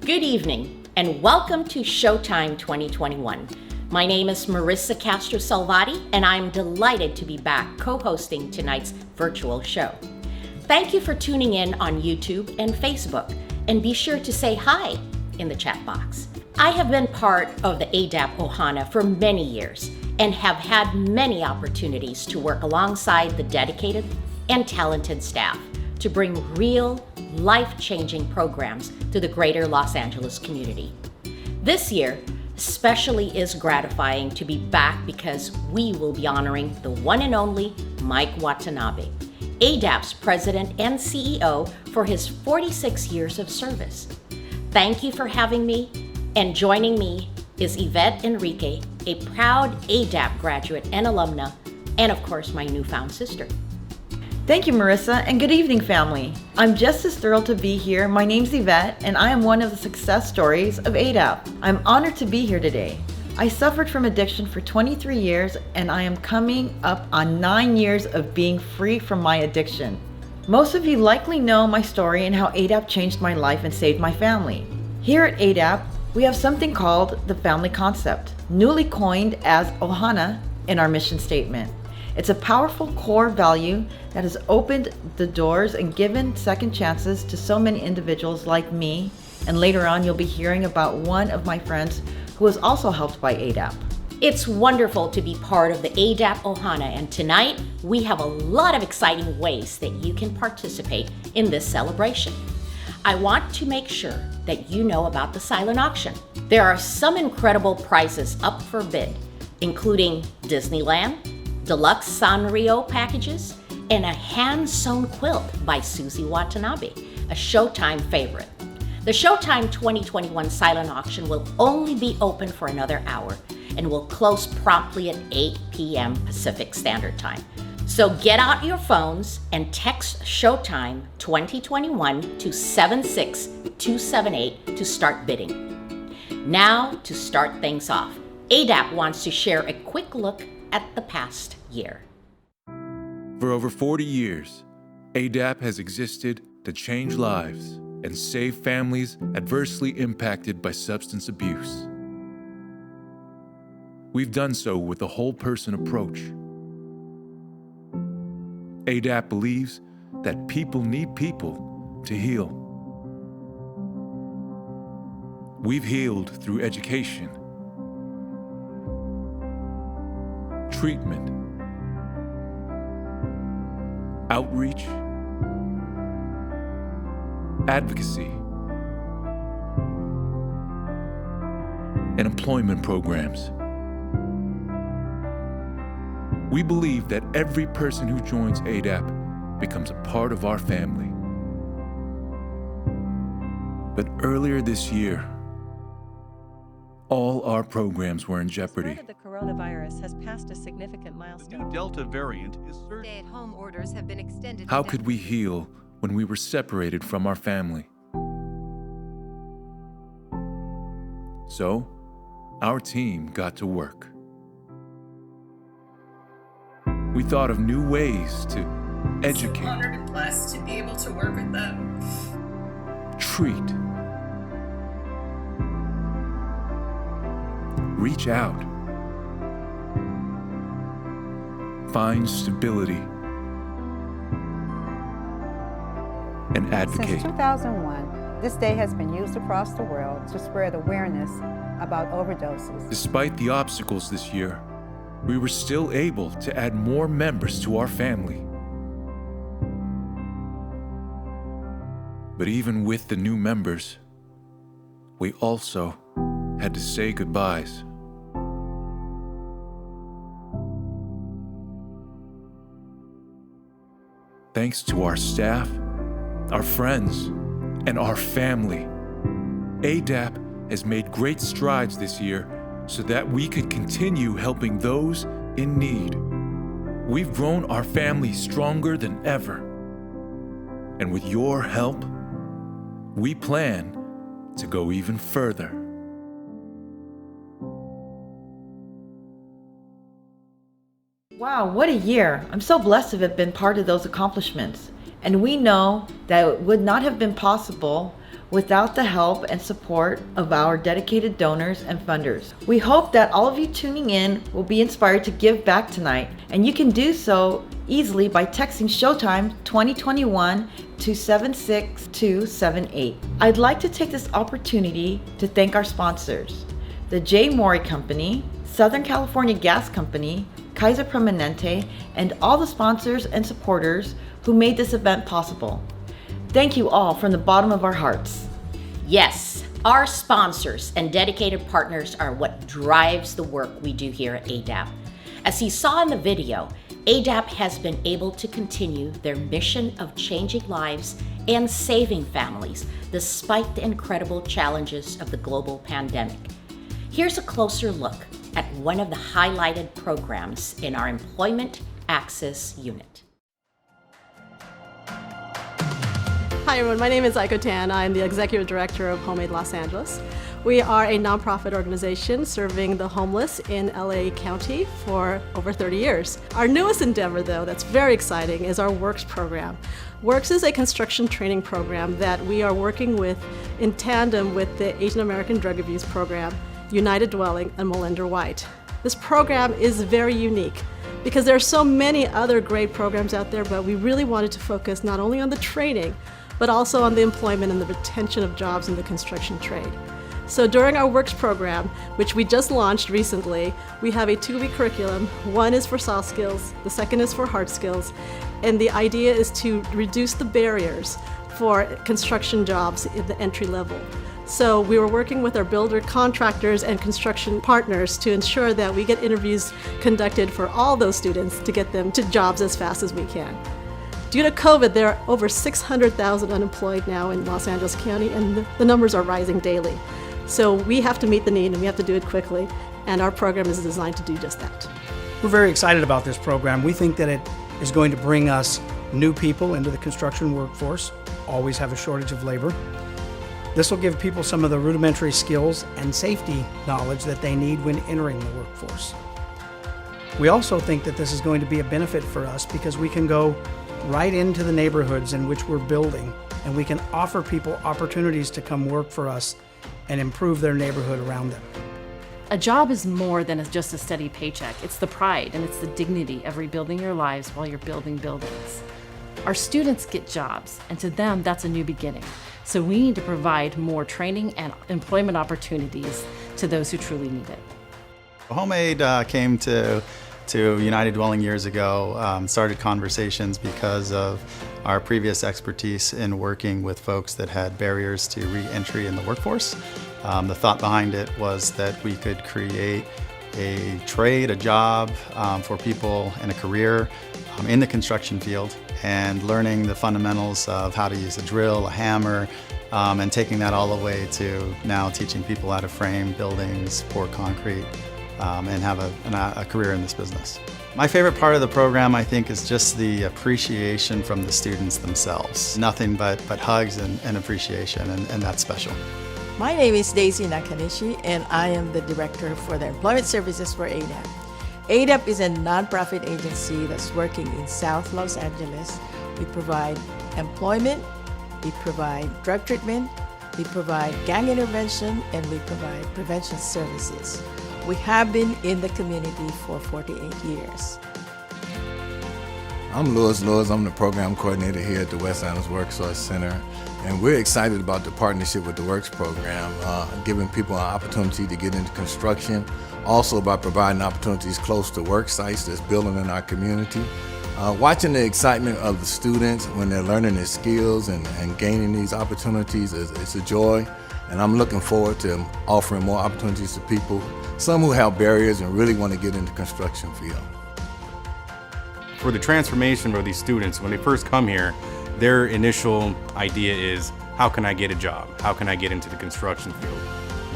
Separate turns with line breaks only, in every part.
Good evening, and welcome to Showtime 2021. My name is Marissa Castro-Salvati, and I'm delighted to be back co-hosting tonight's virtual show. Thank you for tuning in on YouTube and Facebook, and be sure to say hi in the chat box. I have been part of the AADAP Ohana for many years and have had many opportunities to work alongside the dedicated and talented staff to bring real, life-changing programs to the greater Los Angeles community. This year, especially is gratifying to be back because we will be honoring the one and only Mike Watanabe, AADAP's President and CEO, for his 46 years of service. Thank you for having me, and joining me is Yvette Enrique, a proud AADAP graduate and alumna, and of course my newfound sister.
Thank you, Marissa, and good evening, family. I'm just as thrilled to be here. My name's Yvette, and I am one of the success stories of AADAP. I'm honored to be here today. I suffered from addiction for 23 years, and I am coming up on 9 years of being free from my addiction. Most of you likely know my story and how AADAP changed my life and saved my family. Here at AADAP, we have something called the family concept, newly coined as Ohana in our mission statement. It's a powerful core value that has opened the doors and given second chances to so many individuals like me, and later on you'll be hearing about one of my friends who was also helped by AADAP.
It's wonderful to be part of the AADAP Ohana, and tonight we have a lot of exciting ways that you can participate in this celebration. I want to make sure that you know about the silent auction. There are some incredible prizes up for bid, including Disneyland, deluxe Sanrio packages, and a hand-sewn quilt by Susie Watanabe, a Showtime favorite. The Showtime 2021 silent auction will only be open for another hour and will close promptly at 8 p.m. Pacific Standard Time. So get out your phones and text Showtime 2021 to 76278 to start bidding. Now, to start things off, AADAP wants to share a quick look at the past year.
For over 40 years, AADAP has existed to change lives and save families adversely impacted by substance abuse. We've done so with a whole person approach. AADAP believes that people need people to heal. We've healed through education, treatment, outreach, advocacy, and employment programs. We believe that every person who joins AADAP becomes a part of our family. But earlier this year, all our programs were in jeopardy.
The spread of the coronavirus has passed a significant milestone.
The new Delta variant is surging.
Stay-at-home orders have been extended.
How could we heal when we were separated from our family? So, our team got to work. We thought of new ways to educate,
So honored and blessed to be able to work with them.
treat, reach out, find stability, and advocate.
Since 2001, this day has been used across the world to spread awareness about overdoses.
Despite the obstacles this year, we were still able to add more members to our family. But even with the new members, we also had to say goodbyes. Thanks to our staff, our friends, and our family, AADAP has made great strides this year so that we could continue helping those in need. We've grown our family stronger than ever. And with your help, we plan to go even further.
Wow, what a year. I'm so blessed to have been part of those accomplishments. And we know that it would not have been possible without the help and support of our dedicated donors and funders. We hope that all of you tuning in will be inspired to give back tonight, and you can do so easily by texting Showtime 2021 to 76278. I'd like to take this opportunity to thank our sponsors, the J. Morey Company, Southern California Gas Company, Kaiser Permanente, and all the sponsors and supporters who made this event possible. Thank you all from the bottom of our hearts.
Yes, our sponsors and dedicated partners are what drives the work we do here at AADAP. As you saw in the video, AADAP has been able to continue their mission of changing lives and saving families despite the incredible challenges of the global pandemic. Here's a closer look at one of the highlighted programs in our Employment Access Unit.
Hi everyone, my name is Aiko Tan. I'm the Executive Director of Homemade Los Angeles. We are a nonprofit organization serving the homeless in LA County for over 30 years. Our newest endeavor, though, that's very exciting, is our WORKS program. WORKS is a construction training program that we are working with in tandem with the Asian American Drug Abuse Program, United Dwelling, and Melinda White. This program is very unique because there are so many other great programs out there, but we really wanted to focus not only on the training, but also on the employment and the retention of jobs in the construction trade. So during our WORKS program, which we just launched recently, we have a 2-week curriculum. One is for soft skills, the second is for hard skills, and the idea is to reduce the barriers for construction jobs at the entry level. So we were working with our builder contractors and construction partners to ensure that we get interviews conducted for all those students to get them to jobs as fast as we can. Due to COVID, there are over 600,000 unemployed now in Los Angeles County, and the numbers are rising daily. So we have to meet the need, and we have to do it quickly, and our program is designed to do just that.
We're very excited about this program. We think that it is going to bring us new people into the construction workforce, always have a shortage of labor. This will give people some of the rudimentary skills and safety knowledge that they need when entering the workforce. We also think that this is going to be a benefit for us because we can go right into the neighborhoods in which we're building, and we can offer people opportunities to come work for us and improve their neighborhood around them.
A job is more than just a steady paycheck. It's the pride and it's the dignity of rebuilding your lives while you're building buildings. Our students get jobs, and to them, that's a new beginning. So we need to provide more training and employment opportunities to those who truly need it.
HomeAid came to United Dwelling years ago, started conversations because of our previous expertise in working with folks that had barriers to re-entry in the workforce. The thought behind it was that we could create a trade, a job for people in a career in the construction field, and learning the fundamentals of how to use a drill, a hammer, and taking that all the way to now teaching people how to frame buildings, pour concrete, and have a career in this business. My favorite part of the program, I think, is just the appreciation from the students themselves. Nothing but hugs and appreciation, and that's special.
My name is Daisy Nakanishi, and I am the Director for the Employment Services for AADAP. AADAP is a nonprofit agency that's working in South Los Angeles. We provide employment, we provide drug treatment, we provide gang intervention, and we provide prevention services. We have been in the community for 48 years.
I'm Louis Lewis. I'm the program coordinator here at the West Islands Worksource Center, and we're excited about the partnership with the WORKS program, giving people an opportunity to get into construction, also by providing opportunities close to work sites that's building in our community. Watching the excitement of the students when they're learning their skills and gaining these opportunities is a joy, and I'm looking forward to offering more opportunities to people, some who have barriers and really want to get into construction field.
For the transformation of these students, when they first come here, their initial idea is, how can I get a job? How can I get into the construction field?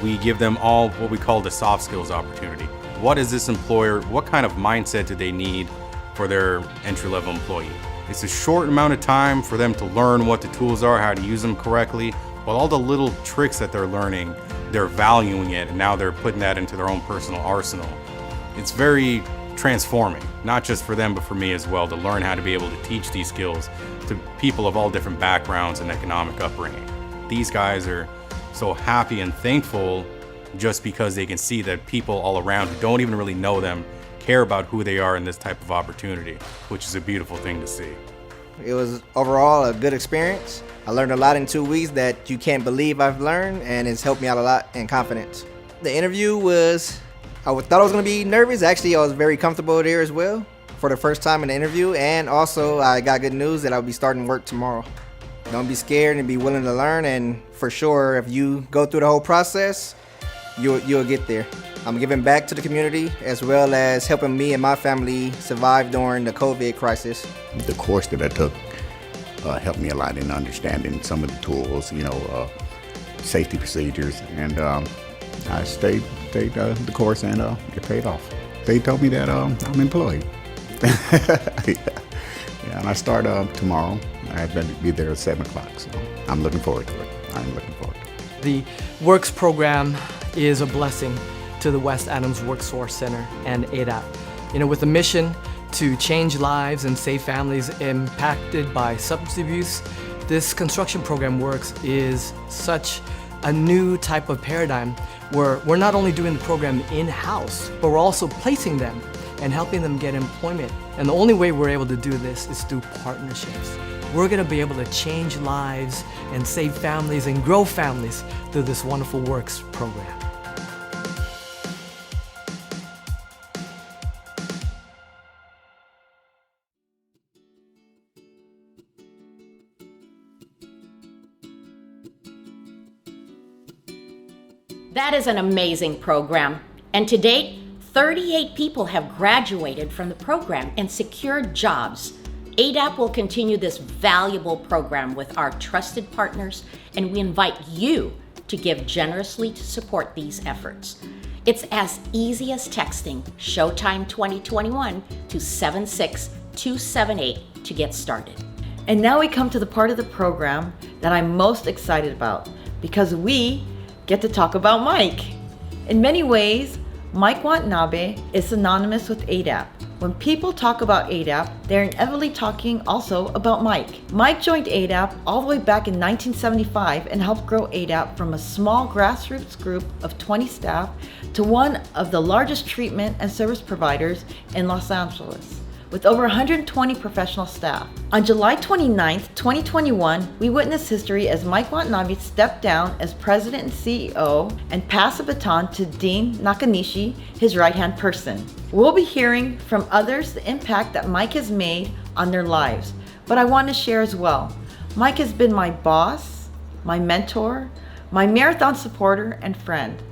We give them all what we call the soft skills opportunity. What is this employer, what kind of mindset do they need for their entry-level employee? It's a short amount of time for them to learn what the tools are, how to use them correctly, but all the little tricks that they're learning, they're valuing it, and now they're putting that into their own personal arsenal. It's very transforming, not just for them, but for me as well, to learn how to be able to teach these skills to people of all different backgrounds and economic upbringing. These guys are so happy and thankful just because they can see that people all around who don't even really know them care about who they are in this type of opportunity, which is a beautiful thing to see.
It was overall a good experience. I learned a lot in 2 weeks that you can't believe I've learned, and it's helped me out a lot in confidence. The interview was, I thought I was going to be nervous. Actually, I was very comfortable there as well for the first time in the interview, and also I got good news that I'll be starting work tomorrow. Don't be scared and be willing to learn, and for sure, if you go through the whole process, you'll get there. I'm giving back to the community as well as helping me and my family survive during the COVID crisis.
The course that I took helped me a lot in understanding some of the tools, safety procedures, and I stayed the course, and it paid off. They told me that I'm employed. Yeah, and I start tomorrow. I have to be there at 7 o'clock, so I'm looking forward to it. I'm looking forward to it.
The Works program is a blessing to the West Adams Workforce Center and AADAP. With a mission to change lives and save families impacted by substance abuse, this construction program Works is such a new type of paradigm where we're not only doing the program in-house, but we're also placing them and helping them get employment. And the only way we're able to do this is through partnerships. We're gonna be able to change lives and save families and grow families through this wonderful Works program.
That is an amazing program. And to date, 38 people have graduated from the program and secured jobs. AADAP will continue this valuable program with our trusted partners, and we invite you to give generously to support these efforts. It's as easy as texting Showtime 2021 to 76278 to get started.
And now we come to the part of the program that I'm most excited about, because we get to talk about Mike. In many ways, Mike Watanabe is synonymous with AADAP. When people talk about AADAP, they're inevitably talking also about Mike. Mike joined AADAP all the way back in 1975 and helped grow AADAP from a small grassroots group of 20 staff to one of the largest treatment and service providers in Los Angeles, with over 120 professional staff. On July 29, 2021, we witnessed history as Mike Watanabe stepped down as President and CEO and passed the baton to Dean Nakanishi, his right-hand person. We'll be hearing from others the impact that Mike has made on their lives, but I want to share as well. Mike has been my boss, my mentor, my marathon supporter, and friend.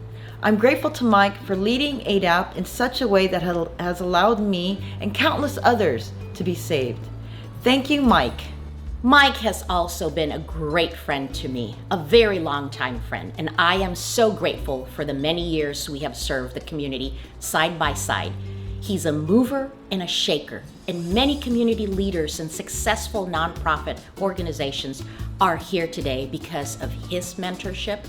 I'm grateful to Mike for leading AADAP in such a way that has allowed me and countless others to be saved. Thank you, Mike.
Mike has also been a great friend to me, a very long-time friend, and I am so grateful for the many years we have served the community side by side. He's a mover and a shaker, and many community leaders and successful nonprofit organizations are here today because of his mentorship,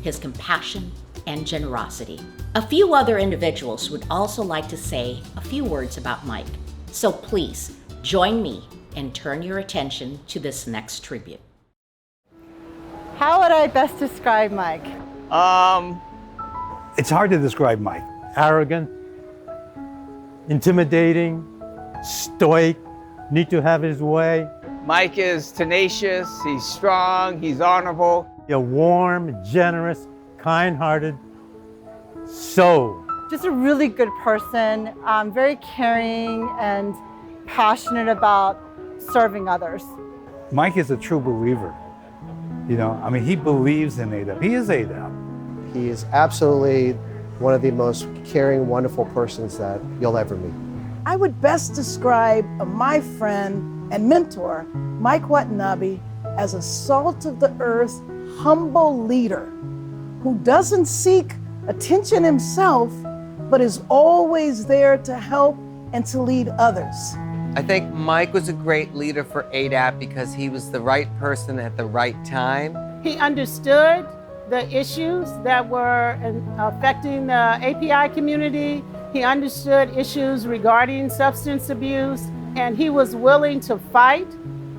his compassion, and generosity. A few other individuals would also like to say a few words about Mike. So please join me and turn your attention to this next tribute.
How would I best describe Mike?
It's hard to describe Mike. Arrogant, intimidating, stoic, need to have his way.
Mike is tenacious, he's strong, he's honorable.
Warm, generous, kind-hearted,
just a really good person, very caring and passionate about serving others.
Mike is a true believer. He believes in AADAP. He is AADAP.
He is absolutely one of the most caring, wonderful persons that you'll ever meet.
I would best describe my friend and mentor, Mike Watanabe, as a salt-of-the-earth, humble leader who doesn't seek attention himself, but is always there to help and to lead others.
I think Mike was a great leader for AADAP because he was the right person at the right time.
He understood the issues that were affecting the API community. He understood issues regarding substance abuse, and he was willing to fight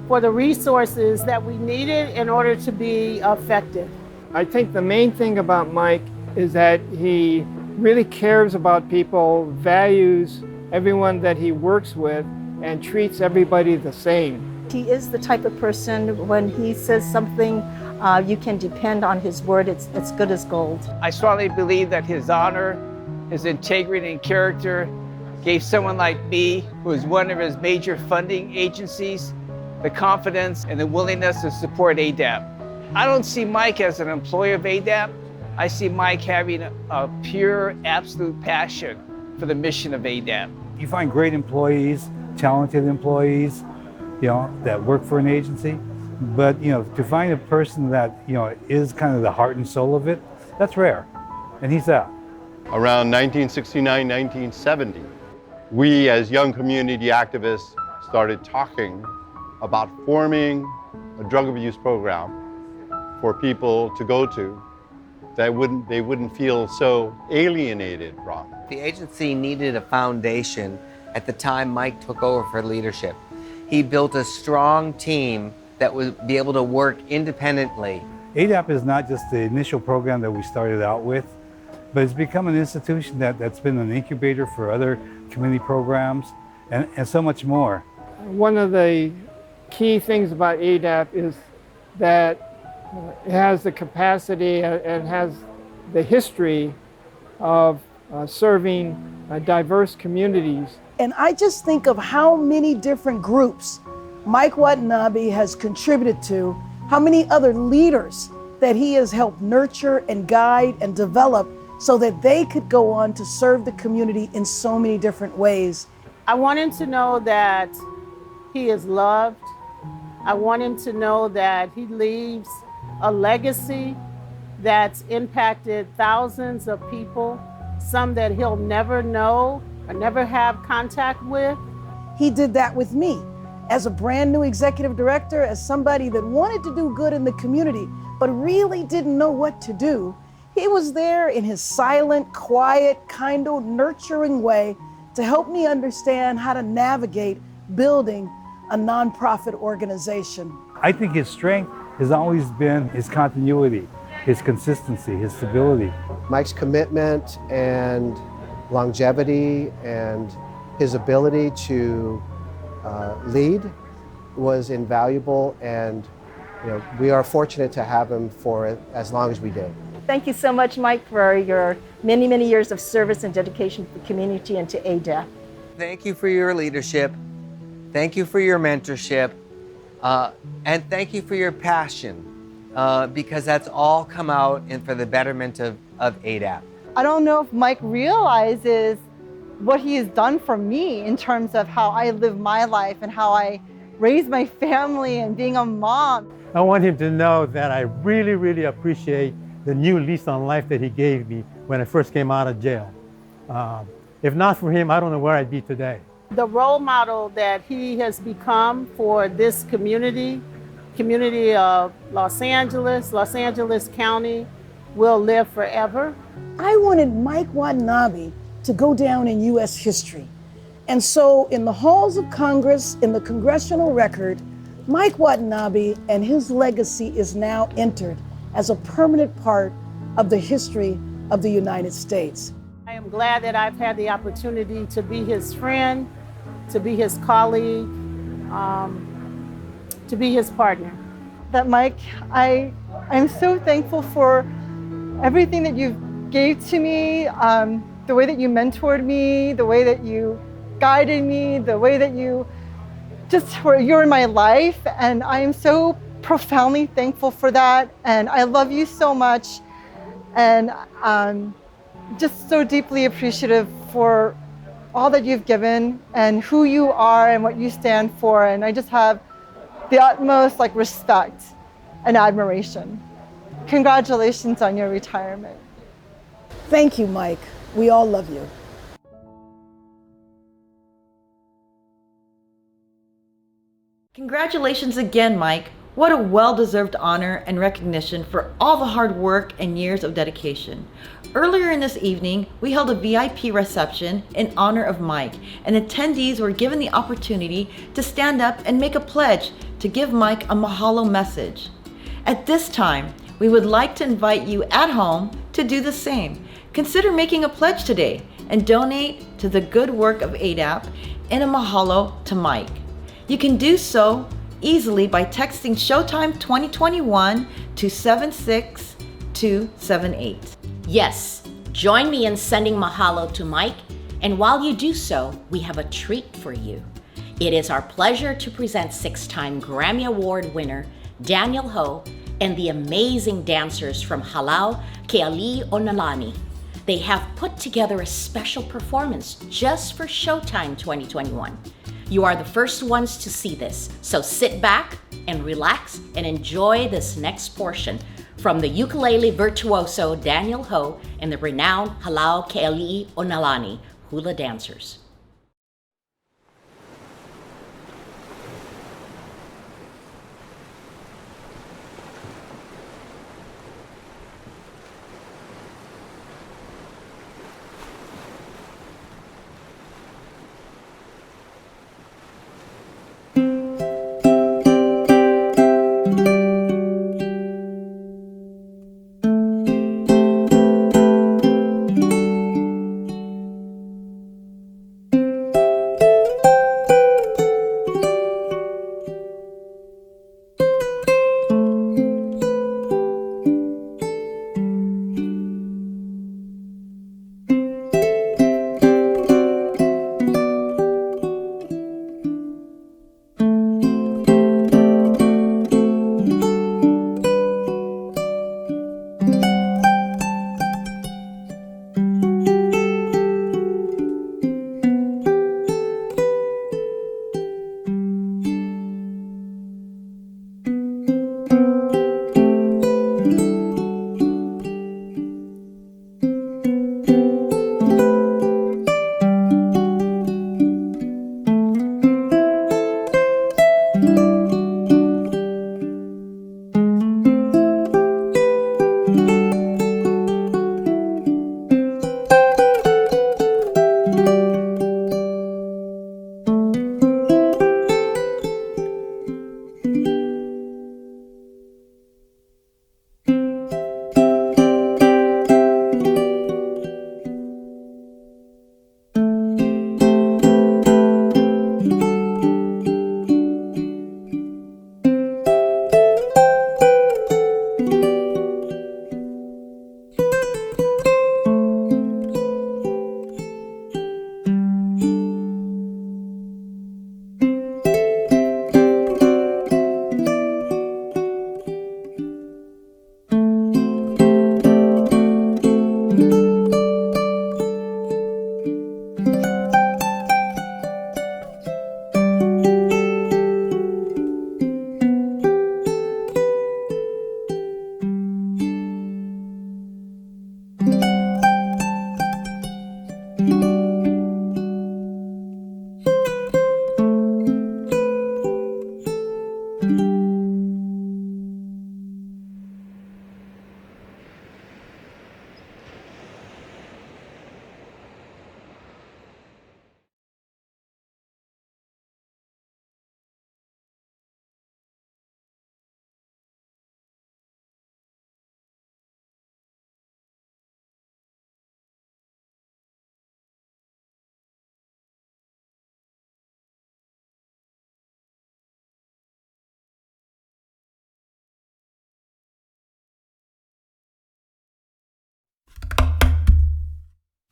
for the resources that we needed in order to be effective.
I think the main thing about Mike is that he really cares about people, values everyone that he works with, and treats everybody the same.
He is the type of person, when he says something, you can depend on his word. It's good as gold.
I strongly believe that his honor, his integrity and character gave someone like me, who is one of his major funding agencies, the confidence and the willingness to support AADAP. I don't see Mike as an employee of AADAP. I see Mike having a pure, absolute passion for the mission of AADAP.
You find great employees, talented employees, that work for an agency, but to find a person that is kind of the heart and soul of it, that's rare, and he's that.
Around 1969, 1970, we as young community activists started talking about forming a drug abuse program for people to go to they wouldn't feel so alienated from.
The agency needed a foundation at the time Mike took over for leadership. He built a strong team that would be able to work independently.
AADAP is not just the initial program that we started out with, but it's become an institution that's been an incubator for other community programs and so much more.
One of the key things about AADAP is that it has the capacity and has the history of serving diverse communities.
And I just think of how many different groups Mike Watanabe has contributed to, how many other leaders that he has helped nurture and guide and develop so that they could go on to serve the community in so many different ways.
I want him to know that he is loved. I want him to know that he leaves a legacy that's impacted thousands of people, some that he'll never know or never have contact with.
He did that with me as a brand new executive director, as somebody that wanted to do good in the community, but really didn't know what to do. He was there in his silent, quiet, kind of nurturing way to help me understand how to navigate building a nonprofit organization.
I think his strength has always been his continuity, his consistency, his stability.
Mike's commitment and longevity and his ability to lead was invaluable, and we are fortunate to have him for as long as we did.
Thank you so much, Mike, for your many, many years of service and dedication to the community and to AADAP.
Thank you for your leadership. Thank you for your mentorship. And thank you for your passion, because that's all come out for the betterment of AADAP.
I don't know if Mike realizes what he has done for me in terms of how I live my life and how I raise my family and being a mom.
I want him to know that I really, really appreciate the new lease on life that he gave me when I first came out of jail. If not for him, I don't know where I'd be today.
The role model that he has become for this community of Los Angeles County, will live forever.
I wanted Mike Watanabe to go down in U.S. history. And so in the halls of Congress, in the congressional record, Mike Watanabe and his legacy is now entered as a permanent part of the history of the United States.
I am glad that I've had the opportunity to be his friend, to be his colleague, to be his partner.
That Mike, I'm so thankful for everything that you gave to me, the way that you mentored me, the way that you guided me, the way that you're in my life, and I am so profoundly thankful for that, and I love you so much, and just so deeply appreciative for all that you've given and who you are and what you stand for, and I just have the utmost respect and admiration. Congratulations on your retirement.
Thank you, Mike. We all love you.
Congratulations again, Mike. What a well-deserved honor and recognition for all the hard work and years of dedication. Earlier in this evening, we held a VIP reception in honor of Mike, and attendees were given the opportunity to stand up and make a pledge to give Mike a mahalo message. At this time, we would like to invite you at home to do the same. Consider making a pledge today and donate to the good work of AADAP in a mahalo to Mike. You can do so easily by texting Showtime 2021 to 76278.
Yes, join me in sending mahalo to Mike, and while you do so, we have a treat for you. It is our pleasure to present 6-time Grammy Award winner Daniel Ho and the amazing dancers from Halau Keali'i o Nalani. They have put together a special performance just for Showtime 2021. You are the first ones to see this, so sit back and relax and enjoy this next portion from the ukulele virtuoso Daniel Ho and the renowned Halau Keali'i o Nalani hula dancers.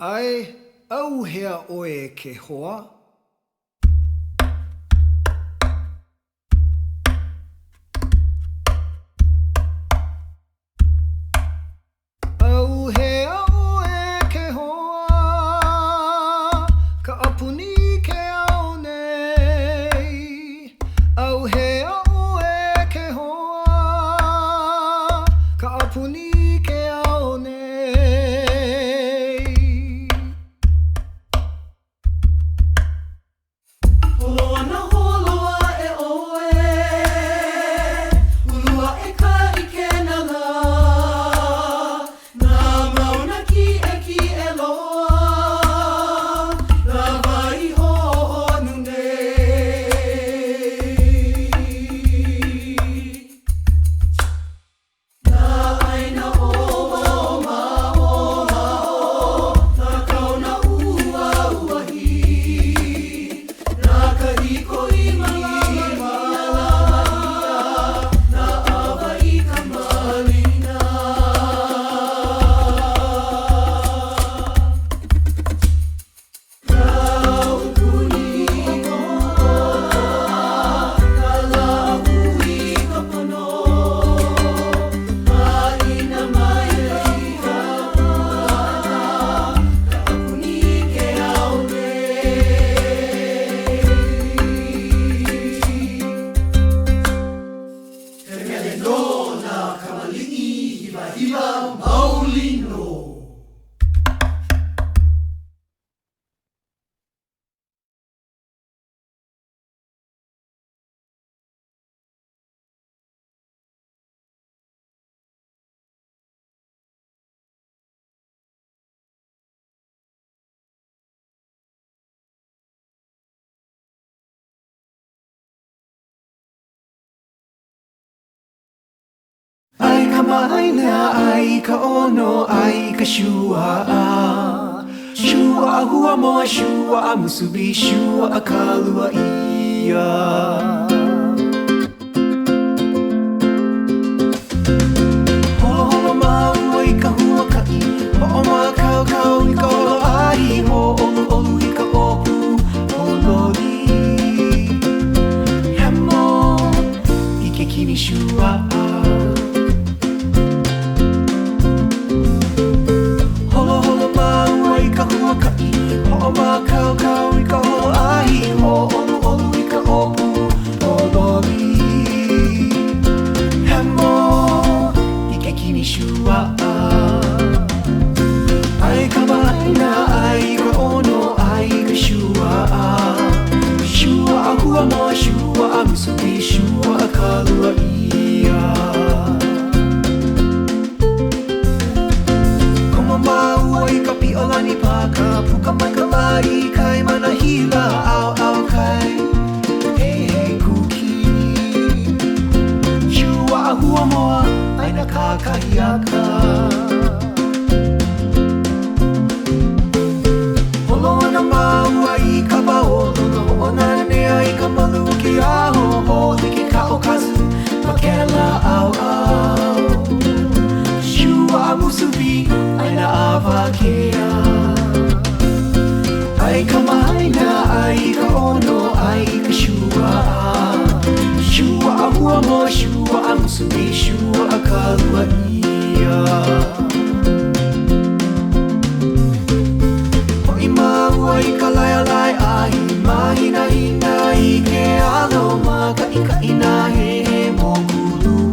Ai, au hea oe ke hoa. Au hea oe ke hoa, ka apuni ke ao nei. Au hea oe ke hoa, ka apuni ke ao nei.
Holoa na holoa e oe, ulua e ka ike na la. Nā mauna ki e loa, nā vai hohonu nei. Nā aina o ma o, nā kauna ua uahi. Nā kahiko I malama, nā awa I ka malina. Nā ukuni kona, nā lau I ka pono. Ma'ina mai I ka mana, ka apuni ke ao Hele no nā kamali'i hiva hiva maulino. Ai ka mahaina, ai ka ono, ai ka shua'a. Shua'a hua moa, shua'a musubi, shua'a kalua ia. Holo holo mau I ka huaka'i, ho'o ma kau kau I ka holo ahi, ho'olu olu I ka opu hololi. Hemo I ke kini shua'a. Holo holo mau I ka huaka'i, ho'o ma kau kau I ka holo ahi, ho'olu olu I ka opu hololi. Hemo I ke kini shua'a. Ai ka mahaina, ai ka ono, ai ka shua'a. Shua'a hua moa, shua'a musubi, shua'a kalua ia. Komo mau I ka pi'olani paka, puka mai ka lai, kai mana hila, au au kai. Hei hei kuki. Shua'a hua moa, aina kakahiaka. Holo ana mau ai ka paolo, no ona nea I ka malu ki aho, ho hiki ka okazu, makela au au. Shua'a musubi, aina awakea. Ai ka mahaina, ai ka ono, ai ka shua'a. Shua'a hua moa, shua'a musubi, shua'a kalua ia. Ho'i mau ai ka laialai ahi, mahina hina I ke alo, maka I ka ina he he mokulu.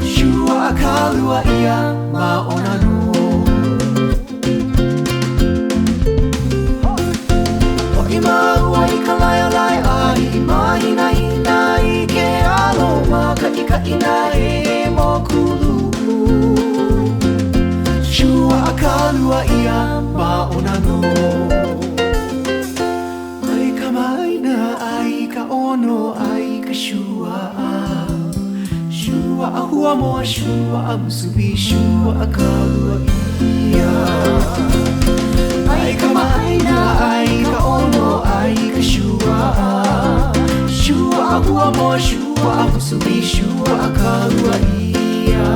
Shua'a kalua ia, ma'ona no. Ho'i mau ai ka laialai ahi, mahina hina I ke alo, maka I ka ina he he mokulu. Shua'a kalua ia, ma'ona no. Ai ka mahaina, ai ka ono, ai ka shua'a. Shua'a hua moa, shua'a musubi, shua'a kalua ia. Ai ka mahaina, ai ka ono, ai ka shua'a. Shua'a hua moa, shua'a musubi, shua'a kalua ia.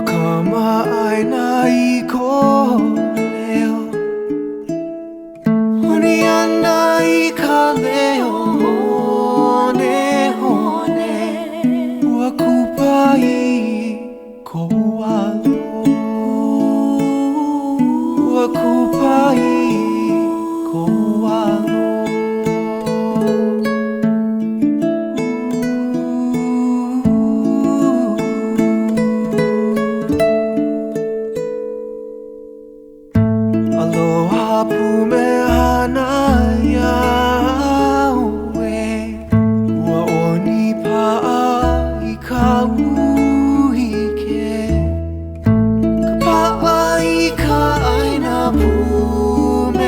kama aina I ko leo Honi ana I ka leo Hone hone Ua kupa I ko alo Ua kupa I ko alo Aloha pumehana Yahweh Ua oni pa'a I ka uhike Ka pa'a I ka aina pumehana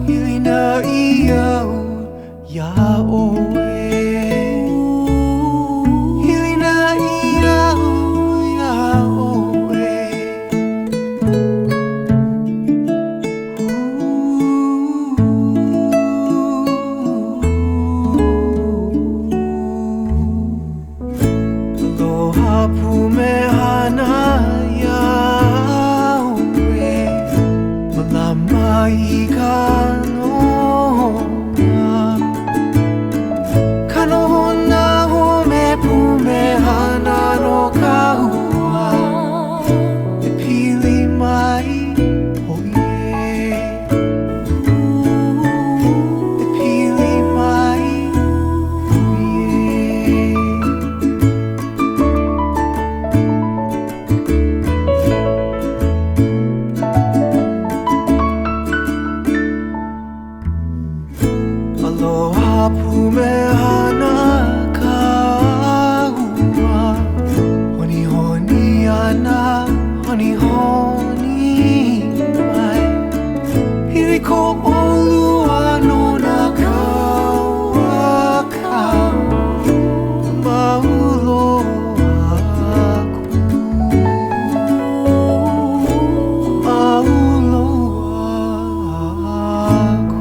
Hilina I iau Yahweh Hilina I iau Yahweh Aloha pumehana Yahweh Malama I ka nohona Ka nohona home pumehana no ka hua E pili mai hoie E pili mai hoie Aloha pumehana ka hua Honi honi ana, honi honi mai Hiri ko olua no na kauaka Mauloa aku Mauloa aku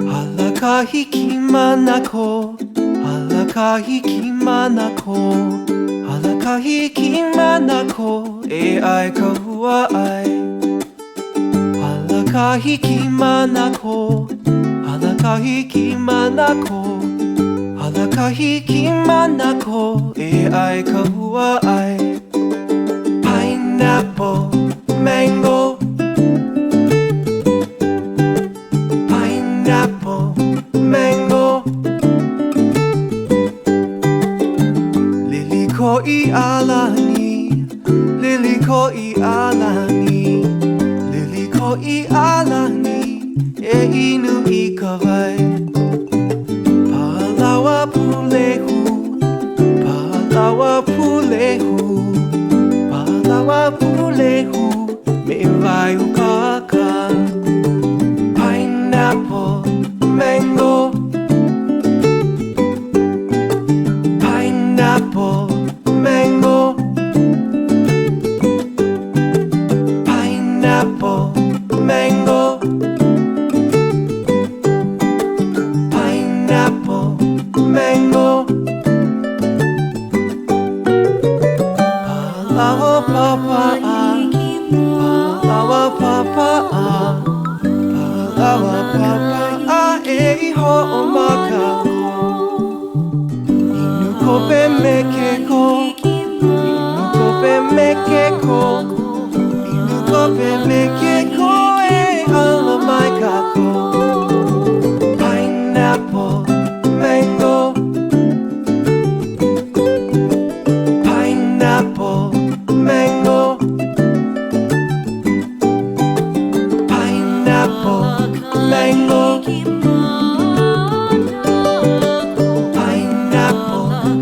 Halakahiki manako, halakahiki manako, halakahiki manako, e ai ka hua ai. Halakahiki manako, halakahiki manako, halakahiki manako, e ai ka hua ai. Pineapple, mango, pineapple, mango. Lili ko I alani, lili ko I alani, lili ko I alani, e inu I ka vai. Palawa pulehu, palawa pulehu, palawa pulehu, me vai o kaka. Pineapple, mango, pineapple, mango, pineapple, mango, pineapple, mango. Palawa papa, palawa papa, palawa papa, e ho o makako. Inu kope mekeko, inu kope mekeko, Pineapple, mango. Pineapple, mango. Pineapple, mango. Pineapple, mango.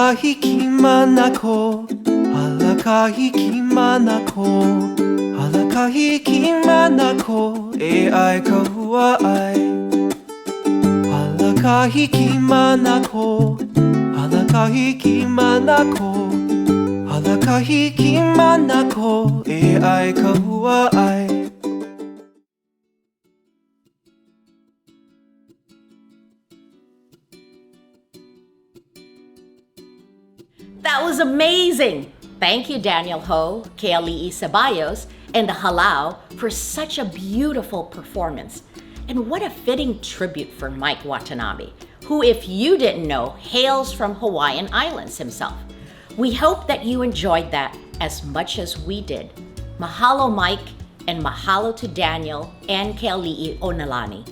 Halakahiki manako, halakahiki manako, halakahiki manako, e ai kahua ai. Halakahiki manako, halakahiki manako, halakahiki manako, e ai kahua ai.
That was amazing! Thank you, Daniel Ho, Keali'i Ceballos, and the Halau for such a beautiful performance. And what a fitting tribute for Mike Watanabe, who, if you didn't know, hails from Hawaiian Islands himself. We hope that you enjoyed that as much as we did. Mahalo, Mike, and mahalo to Daniel and Keali'i o Nalani.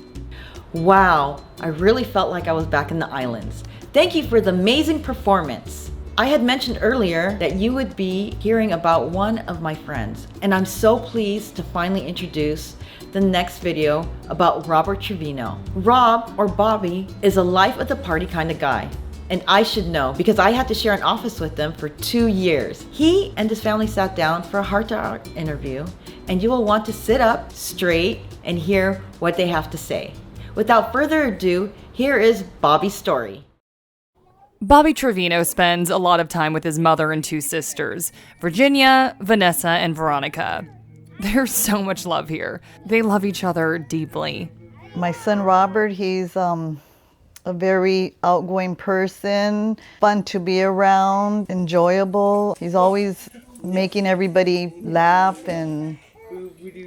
Wow, I really felt like I was back in the islands. Thank you for the amazing performance. I had mentioned earlier that you would be hearing about one of my friends, and I'm so pleased to finally introduce the next video about Robert Trevino. Rob, or Bobby, is a life of the party kind of guy. And I should know because I had to share an office with them for 2 years. He and his family sat down for a heart-to-heart interview, and you will want to sit up straight and hear what they have to say. Without further ado, here is Bobby's story.
Bobby Trevino spends a lot of time with his mother and 2 sisters, Virginia, Vanessa, and Veronica. There's so much love here. They love each other deeply.
My son Robert, he's a very outgoing person, fun to be around, enjoyable. He's always making everybody laugh, and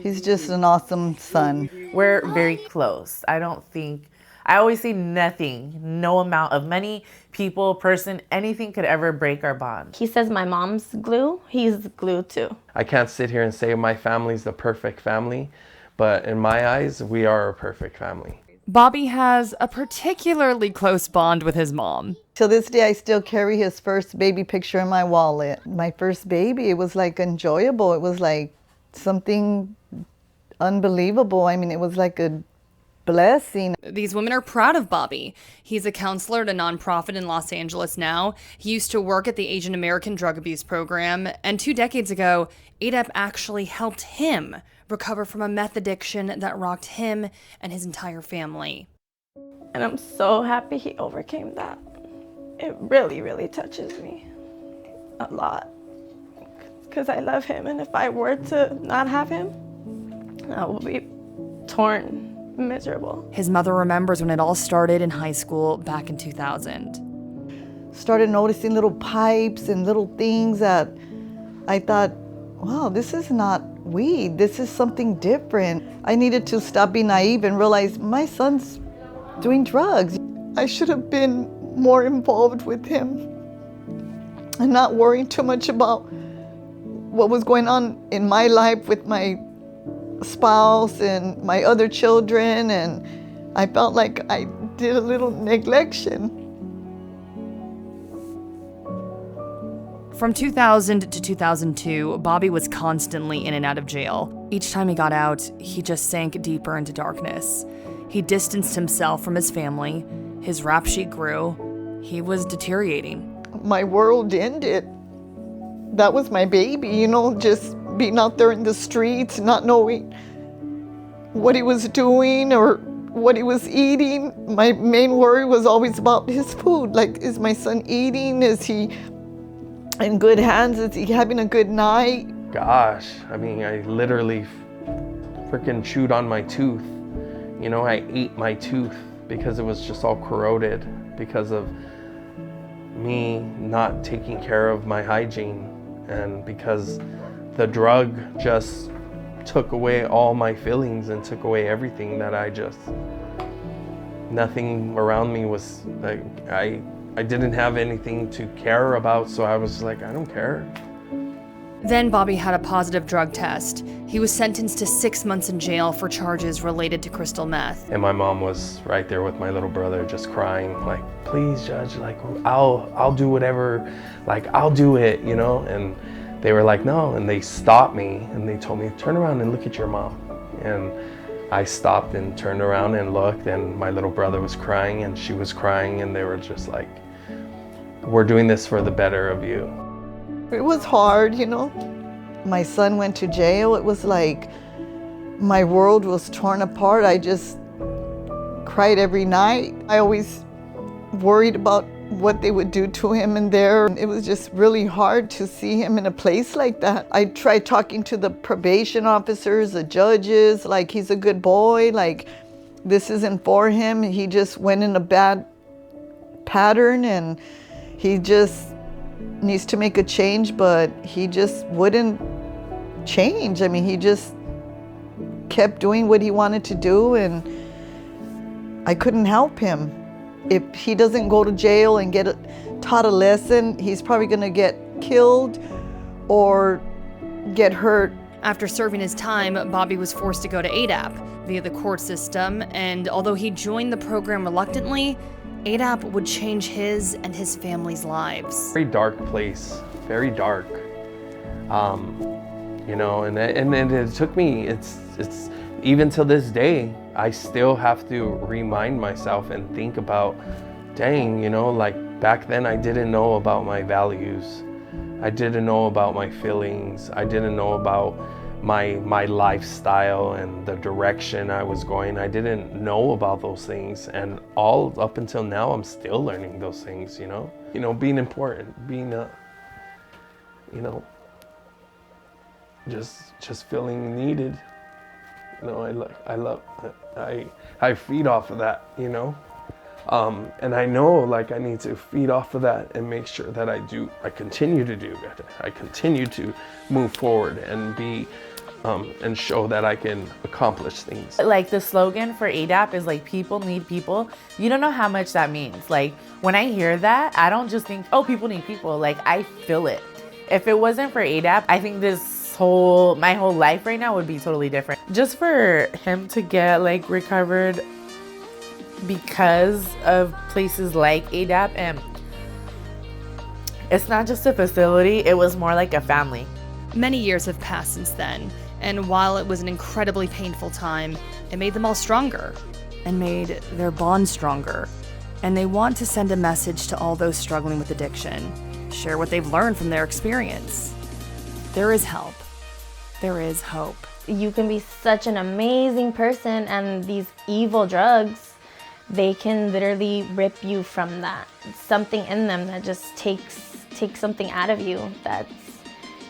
he's just an awesome son.
We're very close. I always say nothing, no amount of money, people, person, anything could ever break our bond.
He says my mom's glue, he's glue too.
I can't sit here and say my family's the perfect family, but in my eyes, we are a perfect family.
Bobby has a particularly close bond with his mom.
Till this day, I still carry his first baby picture in my wallet. My first baby, it was like enjoyable. It was like something unbelievable. I mean, it was like a blessing.
These women are proud of Bobby. He's a counselor at a nonprofit in Los Angeles now. He used to work at the Asian American Drug Abuse Program, and 2 decades ago, AADAP actually helped him recover from a meth addiction that rocked him and his entire family.
And I'm so happy he overcame that. It really, really touches me a lot because I love him, and if I were to not have him, I will be torn. Miserable.
His mother remembers when it all started in high school back in 2000.
Started noticing little pipes and little things that I thought, wow, this is not weed. This is something different. I needed to stop being naive and realize my son's doing drugs. I should have been more involved with him and not worrying too much about what was going on in my life with my spouse and my other children, and I felt like I did a little neglection.
From 2000 to 2002, Bobby was constantly in and out of jail. Each time he got out, he just sank deeper into darkness. He distanced himself from his family. His rap sheet grew. He was deteriorating.
My world ended. That was my baby, you know, just being out there in the streets, not knowing what he was doing or what he was eating. My main worry was always about his food. Like, is my son eating? Is he in good hands? Is he having a good night?
Gosh, I mean, I literally freaking chewed on my tooth. You know, I ate my tooth because it was just all corroded because of me not taking care of my hygiene, and because the drug just took away all my feelings and took away everything that nothing around me was like, I didn't have anything to care about, so I was like, I don't care.
Then Bobby had a positive drug test. He was sentenced to 6 months in jail for charges related to crystal meth.
And my mom was right there with my little brother, just crying, like, please, Judge, like, I'll do whatever, like, I'll do it, you know? And they were like, no, and they stopped me and they told me, turn around and look at your mom. And I stopped and turned around and looked, and my little brother was crying and she was crying, and they were just like, we're doing this for the better of you.
It was hard, you know. My son went to jail. It was like my world was torn apart. I just cried every night. I always worried about what they would do to him in there. It was just really hard to see him in a place like that. I tried talking to the probation officers, the judges, like, he's a good boy, like, this isn't for him. He just went in a bad pattern and he just needs to make a change, but he just wouldn't change. I mean, he just kept doing what he wanted to do, and I couldn't help him. If he doesn't go to jail and get taught a lesson, he's probably gonna get killed or get hurt.
After serving his time, Bobby was forced to go to AADAP via the court system, and although he joined the program reluctantly, AADAP would change his and his family's lives.
Very dark place, very dark. You know, and it took me, it's even till this day, I still have to remind myself and think about, dang, you know, like, back then I didn't know about my values. I didn't know about my feelings. I didn't know about my lifestyle and the direction I was going. I didn't know about those things, and all up until now I'm still learning those things, you know? You know, being important, being you know, just feeling needed. You know, I feed off of that, you know? And I know, like, I need to feed off of that and make sure that I continue to do that. I continue to move forward and be, and show that I can accomplish things.
Like, the slogan for AADAP is like, people need people. You don't know how much that means. Like, when I hear that, I don't just think, oh, people need people. Like, I feel it. If it wasn't for AADAP, I think my whole life right now would be totally different. Just for him to get, like, recovered because of places like AADAP, and it's not just a facility, it was more like a family.
Many years have passed since then, and while it was an incredibly painful time, it made them all stronger and made their bond stronger. And they want to send a message to all those struggling with addiction, share what they've learned from their experience. There is help. There is hope.
You can be such an amazing person, and these evil drugs, they can literally rip you from that. Something in them that just takes something out of you,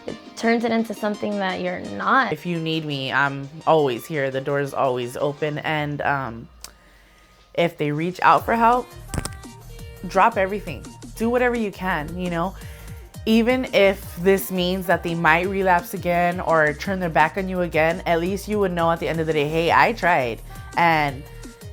it turns it into something that you're not.
If you need me, I'm always here. The door is always open, and if they reach out for help, drop everything. Do whatever you can, you know? Even if this means that they might relapse again or turn their back on you again, at least you would know at the end of the day, hey, I tried. And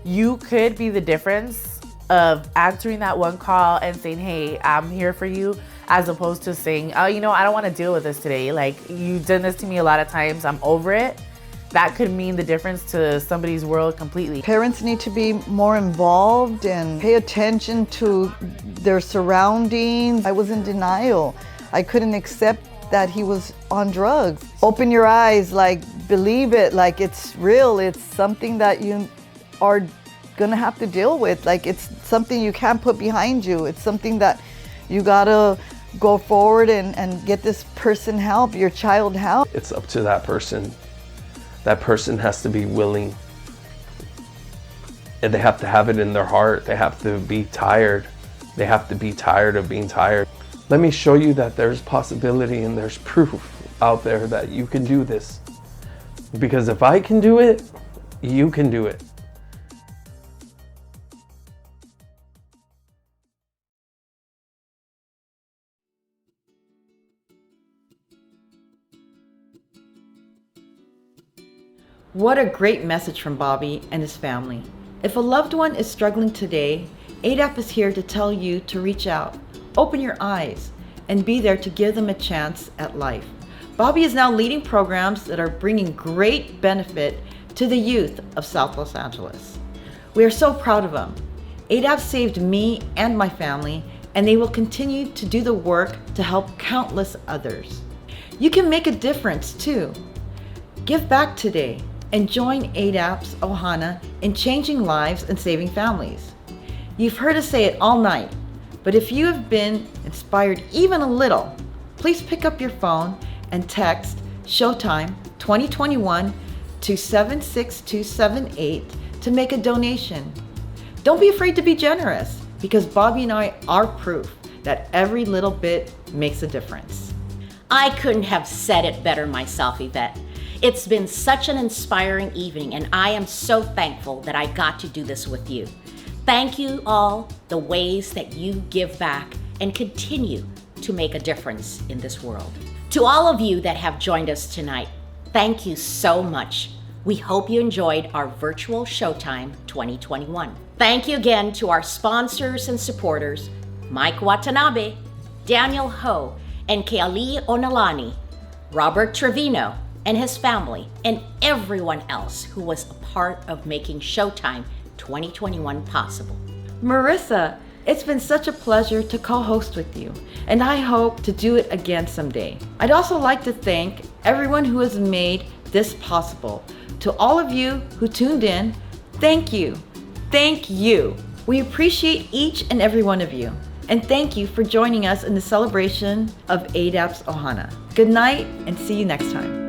you could be the difference of answering that one call and saying, hey, I'm here for you, as opposed to saying, oh, you know, I don't want to deal with this today. Like, you've done this to me a lot of times, I'm over it. That could mean the difference to somebody's world completely.
Parents need to be more involved and pay attention to their surroundings. I was in denial. I couldn't accept that he was on drugs. Open your eyes, like, believe it, like, it's real. It's something that you are gonna have to deal with. Like, it's something you can't put behind you. It's something that you gotta go forward and get this person help, your child help.
It's up to that person. That person has to be willing. And they have to have it in their heart. They have to be tired. They have to be tired of being tired. Let me show you that there's possibility and there's proof out there that you can do this. Because if I can do it, you can do it.
What a great message from Bobby and his family. If a loved one is struggling today, AADAP is here to tell you to reach out, open your eyes, and be there to give them a chance at life. Bobby is now leading programs that are bringing great benefit to the youth of South Los Angeles. We are so proud of him. AADAP saved me and my family, and they will continue to do the work to help countless others. You can make a difference too. Give back today and join AADAP's Ohana in changing lives and saving families. You've heard us say it all night, but if you have been inspired even a little, please pick up your phone and text Showtime 2021 to 76278 to make a donation. Don't be afraid to be generous, because Bobby and I are proof that every little bit makes a difference.
I couldn't have said it better myself, Yvette. It's been such an inspiring evening, and I am so thankful that I got to do this with you. Thank you all, the ways that you give back and continue to make a difference in this world. To all of you that have joined us tonight, thank you so much. We hope you enjoyed our virtual Showtime 2021. Thank you again to our sponsors and supporters, Mike Watanabe, Daniel Ho, and Keali'i o Nalani, Robert Trevino and his family, and everyone else who was a part of making Showtime 2021 possible.
Marissa, it's been such a pleasure to co-host with you, and I hope to do it again someday. I'd also like to thank everyone who has made this possible. To all of you who tuned in, thank you. Thank you. We appreciate each and every one of you. And thank you for joining us in the celebration of AADAP's Ohana. Good night and see you next time.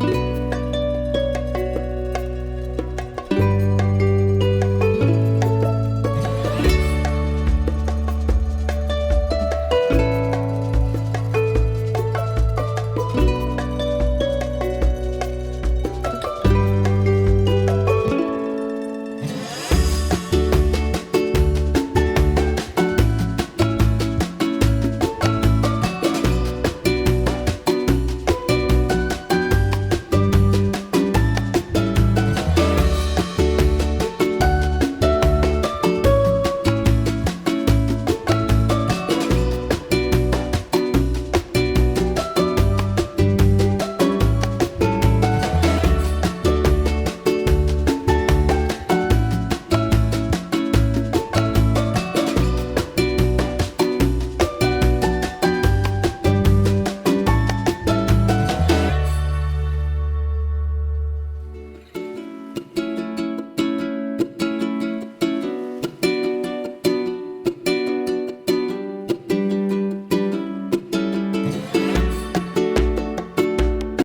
you.